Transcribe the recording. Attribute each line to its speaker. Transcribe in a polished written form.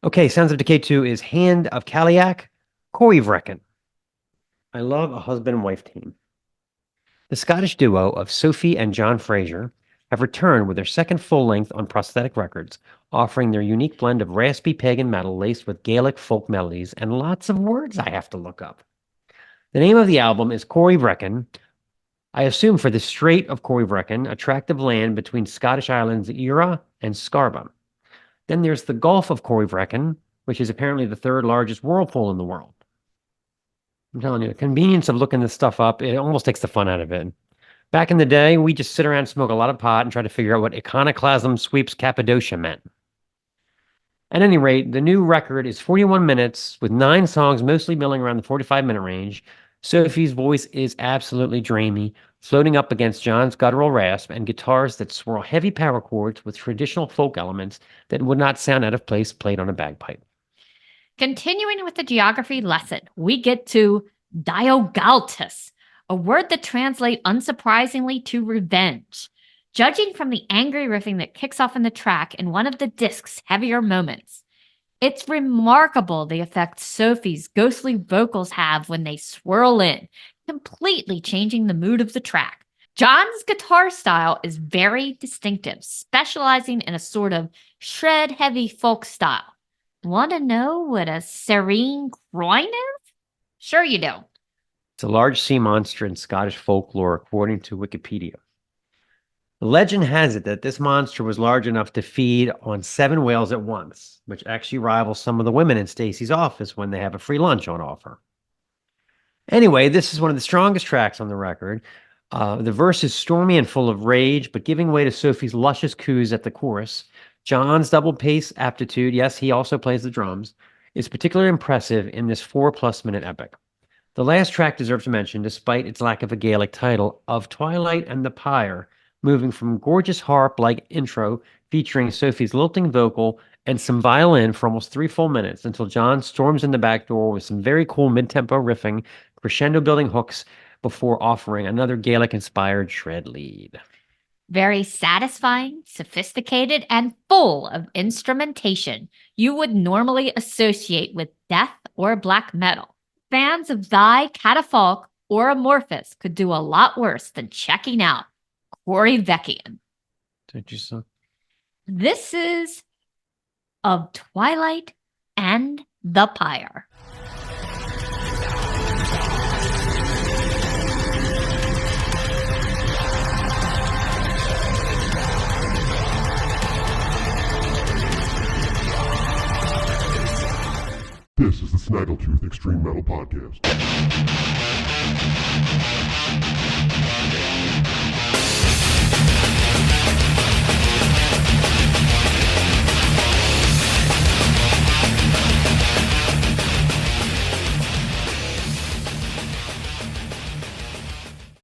Speaker 1: Okay, Sounds of Decay 2 is Hand of Kalliach, Corey. I love a husband and wife team. The Scottish duo of Sophie and John Fraser have returned with their second full length on Prosthetic Records, offering their unique blend of raspy pagan metal laced with Gaelic folk melodies and lots of words I have to look up. The name of the album is Corey, I assume for the Strait of Corey, a tract of land between Scottish islands Ura and Scarba. Then there's the Gulf of Corey, which is apparently the third largest whirlpool in the world. I'm telling you, the convenience of looking this stuff up, it almost takes the fun out of it. Back in the day, we just sit around and smoke a lot of pot and try to figure out what iconoclasm sweeps Cappadocia meant. At any rate, the new record is 41 minutes with 9 songs, mostly milling around the 45-minute range. Sophie's voice is absolutely dreamy, floating up against John's guttural rasp and guitars that swirl heavy power chords with traditional folk elements that would not sound out of place played on a bagpipe.
Speaker 2: Continuing with the geography lesson, we get to Diogaltus, a word that translates unsurprisingly to revenge. Judging from the angry riffing that kicks off in the track in one of the disc's heavier moments, it's remarkable the effect Sophie's ghostly vocals have when they swirl in, completely changing the mood of the track. John's guitar style is very distinctive, specializing in a sort of shred-heavy folk style. Want to know what a serene groin is? Sure you do.
Speaker 1: It's a large sea monster in Scottish folklore, according to Wikipedia. The legend has it that this monster was large enough to feed on 7 whales at once, which actually rivals some of the women in Stacy's office when they have a free lunch on offer. Anyway, this is one of the strongest tracks on the record. The verse is stormy and full of rage, but giving way to Sophie's luscious coos at the chorus. John's double pace aptitude, yes, he also plays the drums, is particularly impressive in this 4+ minute epic. The last track deserves mention, despite its lack of a Gaelic title, of Twilight and the Pyre, moving from gorgeous harp-like intro featuring Sophie's lilting vocal and some violin for almost 3 full minutes until John storms in the back door with some very cool mid-tempo riffing, crescendo-building hooks before offering another Gaelic-inspired shred lead.
Speaker 2: Very satisfying, sophisticated, and full of instrumentation you would normally associate with death or black metal. Fans of Thy Catafalque or Amorphous could do a lot worse than checking out Corey Vecchian.
Speaker 1: Did you say?
Speaker 2: This is Of Twilight and the Pyre.
Speaker 3: This is the Snaggletooth Extreme Metal Podcast.